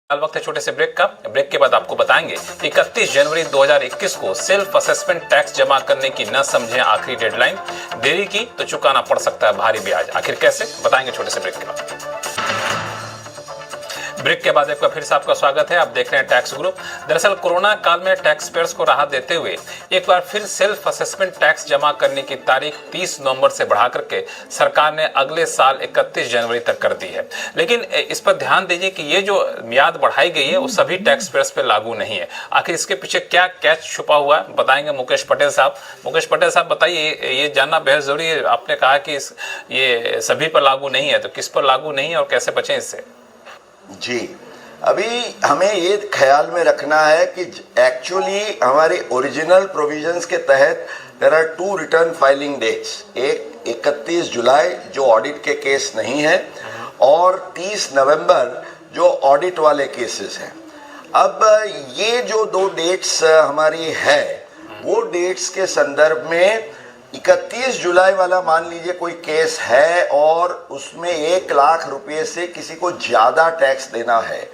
वक्त है छोटे से ब्रेक का। ब्रेक के बाद आपको बताएंगे 31 जनवरी 2021 को सेल्फ असेसमेंट टैक्स जमा करने की न समझें आखिरी डेडलाइन, देरी की तो चुकाना पड़ सकता है भारी ब्याज। आखिर कैसे, बताएंगे छोटे से ब्रेक के बाद। ब्रेक के बाद एक बार फिर से आपका स्वागत है। आप देख रहे हैं टैक्स ग्रुप। दरअसल कोरोना काल में टैक्स पेयर्स को राहत देते हुए एक बार फिर सेल्फ असेसमेंट टैक्स जमा करने की तारीख 30 नवंबर से बढ़ा करके सरकार ने अगले साल 31 जनवरी तक कर दी है। लेकिन इस पर ध्यान दीजिए कि ये जो मियाद बढ़ाई गई है वो सभी टैक्स पेयर्स पर लागू नहीं है। आखिर इसके पीछे क्या कैच छुपा हुआ है, बताएंगे मुकेश पटेल साहब। मुकेश पटेल साहब बताइए, ये जानना बेहद जरूरी है। आपने कहा कि ये सभी पर लागू नहीं है, तो किस पर लागू नहीं है और कैसे बचें इससे? जी, अभी हमें ये ख्याल में रखना है कि एक्चुअली हमारे ओरिजिनल प्रोविजंस के तहत there are 2 return filing dates. एक 31 जुलाई जो ऑडिट के केस नहीं है और 30 नवंबर जो ऑडिट वाले केसेस हैं। अब ये जो 2 डेट्स हमारी है वो डेट्स के संदर्भ में 31 जुलाई वाला मान लीजिए कोई केस है और उसमें 1 लाख रुपए से किसी को ज़्यादा टैक्स देना है।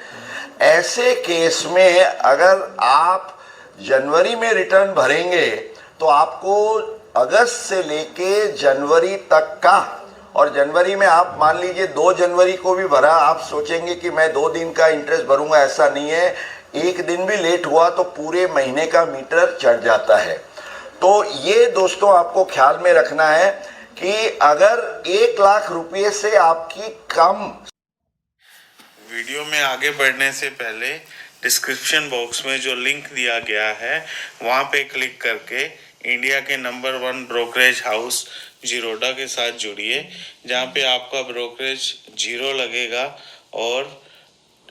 ऐसे केस में अगर आप जनवरी में रिटर्न भरेंगे तो आपको अगस्त से लेके जनवरी तक का, और जनवरी में आप मान लीजिए 2 जनवरी को भी भरा, आप सोचेंगे कि मैं 2 दिन का इंटरेस्ट भरूंगा, ऐसा नहीं है। 1 दिन भी लेट हुआ तो पूरे महीने का मीटर चढ़ जाता है। तो ये दोस्तों आपको ख्याल में रखना है कि अगर 1 लाख रुपए से आपकी कम। वीडियो में आगे बढ़ने से पहले डिस्क्रिप्शन बॉक्स में जो लिंक दिया गया है वहां पे क्लिक करके इंडिया के नंबर 1 ब्रोकरेज हाउस जीरोडा के साथ जुड़िए, जहां पे आपका ब्रोकरेज 0 लगेगा और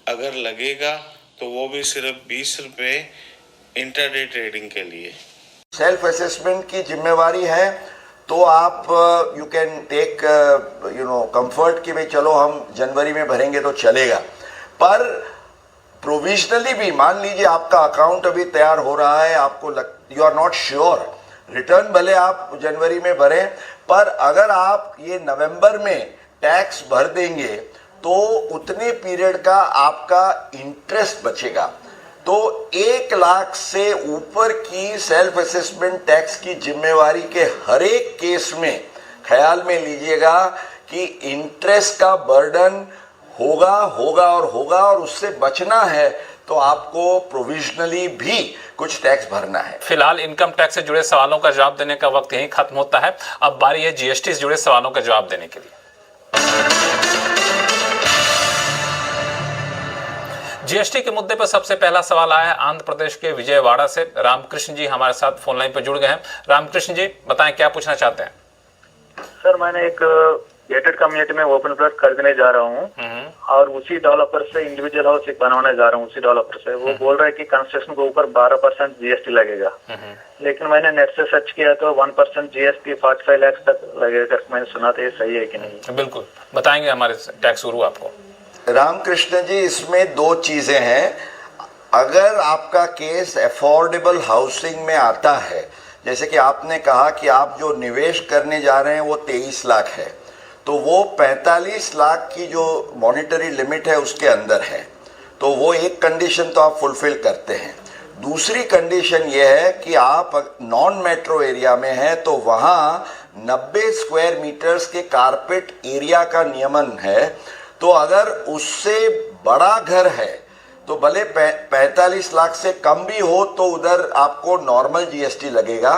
अगर लगेगा तो वो भी सिर्फ 20 रुपये इंटरडे ट्रेडिंग के लिए। सेल्फ असेसमेंट की जिम्मेवारी है तो आप यू कैन टेक कंफर्ट कि भाई चलो हम जनवरी में भरेंगे तो चलेगा। पर प्रोविजनली भी मान लीजिए आपका अकाउंट अभी तैयार हो रहा है, आपको you are not sure, return भले आप जनवरी में भरें, पर अगर आप ये नवंबर में टैक्स भर देंगे तो उतने पीरियड का आपका इंटरेस्ट बचेगा। तो 1 लाख से ऊपर की सेल्फ असेसमेंट टैक्स की जिम्मेवारी के हर एक केस में ख्याल में लीजिएगा कि इंटरेस्ट का बर्डन होगा और उससे बचना है तो आपको प्रोविजनली भी कुछ टैक्स भरना है। फिलहाल इनकम टैक्स से जुड़े सवालों का जवाब देने का वक्त यहीं खत्म होता है। अब बारी है जीएसटी से जुड़े सवालों का जवाब देने के लिए। जीएसटी के मुद्दे पर सबसे पहला सवाल आया है आंध्र प्रदेश के विजयवाड़ा से। रामकृष्ण जी हमारे साथ फोन लाइन पर जुड़ गए हैं। रामकृष्ण जी बताएं, क्या पूछना चाहते हैं? सर, मैंने एक गेटेड कम्युनिटी में ओपन प्लॉट खरीदने जा रहा हूँ और उसी डेवलपर से इंडिविजुअल हाउस एक बनवाने जा रहा हूँ। उसी डेवलपर से वो बोल रहा है कि कंस्ट्रक्शन के ऊपर 12% जीएसटी लगेगा, लेकिन मैंने नेट से सर्च किया तो 1% जीएसटी 45 लाख तक लगेगा। मैंने सुना था, ये सही है कि नहीं? बिल्कुल बताएंगे हमारे टैक्स गुरु आपको। रामकृष्ण जी, इसमें 2 चीजें हैं। अगर आपका केस अफोर्डेबल हाउसिंग में आता है, जैसे कि आपने कहा कि आप जो निवेश करने जा रहे हैं वो 23 लाख है, तो वो 45 लाख की जो मॉनिटरी लिमिट है उसके अंदर है, तो वो एक कंडीशन तो आप फुलफिल करते हैं। दूसरी कंडीशन ये है कि आप नॉन मेट्रो एरिया में हैं तो वहाँ 90 स्क्वायर मीटर्स के कारपेट एरिया का नियमन है। तो अगर उससे बड़ा घर है तो भले 45 लाख से कम भी हो तो उधर आपको नॉर्मल जीएसटी लगेगा,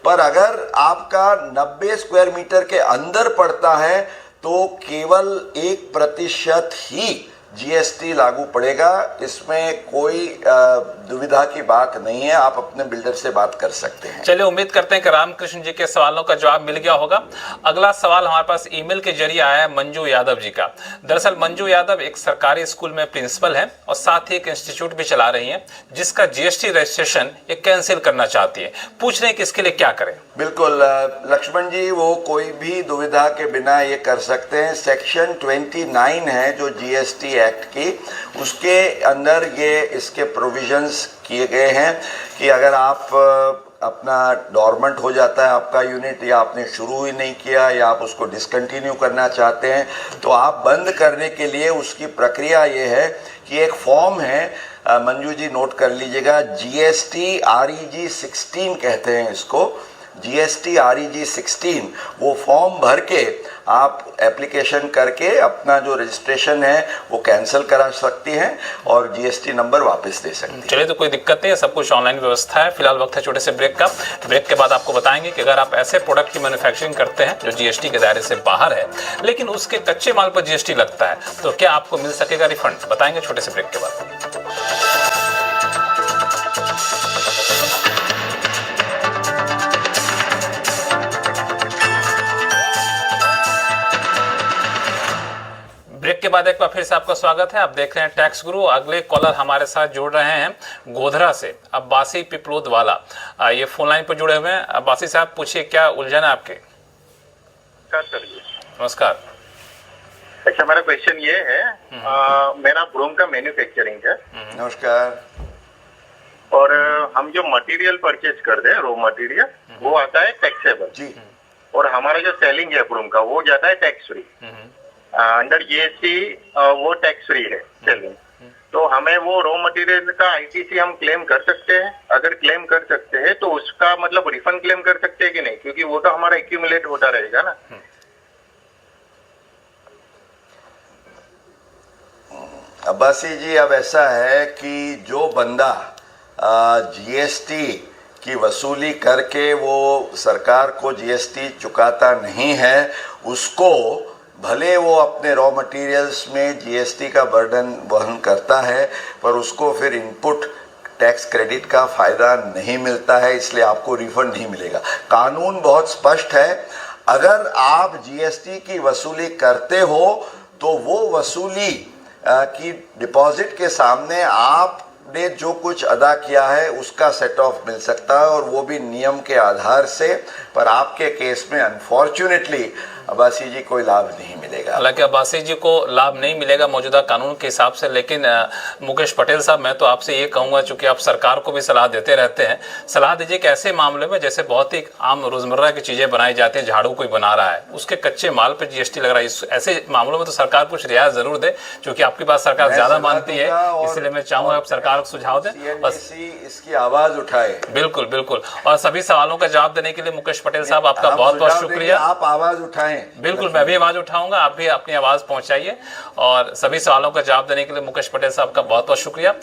पर अगर आपका 90 स्क्वायर मीटर के अंदर पड़ता है तो केवल 1% ही जीएसटी लागू पड़ेगा। इसमें कोई दुविधा की बात नहीं है, आप अपने बिल्डर से बात कर सकते हैं। चलिए, उम्मीद करते हैं कि रामकृष्ण जी के सवालों का जवाब मिल गया होगा। अगला सवाल हमारे पास ईमेल के जरिए आया है मंजू यादव जी का। दरअसल मंजू यादव एक सरकारी स्कूल में प्रिंसिपल है और साथ ही एक इंस्टीट्यूट भी चला रही है जिसका जीएसटी रजिस्ट्रेशन ये कैंसिल करना चाहती है। पूछ रहे हैं कि इसके लिए क्या करें? बिल्कुल लक्ष्मण जी, वो कोई भी दुविधा के बिना ये कर सकते हैं। सेक्शन 29 है जो जीएसटी एक्ट की, उसके अंदर ये इसके प्रोविजंस किए गए हैं कि अगर आप अपना डॉर्मेंट हो जाता है आपका यूनिट, या आपने शुरू ही नहीं किया, या आप उसको डिसकंटिन्यू करना चाहते हैं, तो आप बंद करने के लिए उसकी प्रक्रिया ये है कि एक फॉर्म है, मंजू जी नोट कर लीजिएगा, GST REG 16 कहते हैं इसको, GST REG 16, वो फॉर्म भर के आप एप्लीकेशन करके अपना जो रजिस्ट्रेशन है वो कैंसिल करा सकती हैं और GST नंबर वापस दे सकती हैं। चलिए, तो कोई दिक्कत नहीं है, सब कुछ ऑनलाइन व्यवस्था है। फिलहाल वक्त है छोटे से ब्रेक का। ब्रेक के बाद आपको बताएंगे कि अगर आप ऐसे प्रोडक्ट की मैन्युफैक्चरिंग करते हैं जो GST के दायरे से बाहर है लेकिन उसके कच्चे माल पर GST लगता है, तो क्या आपको मिल सकेगा रिफंड? बताएंगे छोटे से ब्रेक के बाद। ब्रेक के बाद एक बार फिर से आपका स्वागत है। आप देख रहे हैं टैक्स गुरु। अगले कॉलर हमारे साथ जुड़ रहे हैं गोधरा से अब्बासी पिपलोद वाला, ये फोन लाइन पर जुड़े हुए हैं। अब्बासी साहब, पूछिए क्या उलझन है आपके? नमस्कार। अच्छा, मेरा क्वेश्चन ये है, मेरा ब्रूम का मैन्युफैक्चरिंग है। नमस्कार। और हम जो मटेरियल परचेज करते हैं, रॉ मटेरियल, वो आता है टैक्सेबल जी। और हमारा जो सेलिंग है ब्रूम का वो जाता है टैक्स फ्री। अंडर GST वो टैक्स फ्री है सेलिंग। तो हमें वो रॉ मटेरियल का ITC हम क्लेम कर सकते हैं? अगर क्लेम कर सकते हैं तो उसका मतलब रिफंड क्लेम कर सकते हैं कि नहीं, क्योंकि वो तो हमारा एक्यूमुलेट होता रहेगा ना। अब्बासी जी, अब ऐसा है कि जो बंदा GST की वसूली करके वो सरकार को GST चुकाता नहीं है, उसको भले वो अपने रॉ मटेरियल्स में GST का बर्डन वहन करता है, पर उसको फिर इनपुट टैक्स क्रेडिट का फ़ायदा नहीं मिलता है, इसलिए आपको रिफंड नहीं मिलेगा। कानून बहुत स्पष्ट है, अगर आप GST की वसूली करते हो तो वो वसूली की डिपॉजिट के सामने आपने जो कुछ अदा किया है उसका सेट ऑफ मिल सकता है, और वो भी नियम के आधार से। पर आपके केस में अनफॉर्चुनेटली अब्बासी जी कोई लाभ नहीं मिलेगा। हालांकि अब्बासी जी को लाभ नहीं मिलेगा मौजूदा कानून के हिसाब से, लेकिन मुकेश पटेल साहब, मैं तो आपसे ये कहूँगा, चूंकि आप सरकार को भी सलाह देते रहते हैं, सलाह दीजिए कि ऐसे मामले में जैसे बहुत ही आम रोजमर्रा की चीज़ें बनाई जाती हैं, झाड़ू कोई बना रहा है उसके कच्चे माल पर GST लग रहा है, ऐसे मामलों में तो सरकार कुछ रियायत जरूर दे, क्योंकि आपकी बात सरकार ज़्यादा मानती है, इसलिए मैं चाहूँगा आप सरकार को सुझाव दें, बस इसकी आवाज़ उठाए। बिल्कुल बिल्कुल। और सभी सवालों का जवाब देने के लिए मुकेश पटेल साहब आपका बहुत बहुत शुक्रिया। आप आवाज़ उठाएं। बिल्कुल, मैं भी आवाज उठाऊंगा, आप भी अपनी आवाज पहुंचाइए। और सभी सवालों का जवाब देने के लिए मुकेश पटेल साहब का बहुत बहुत शुक्रिया।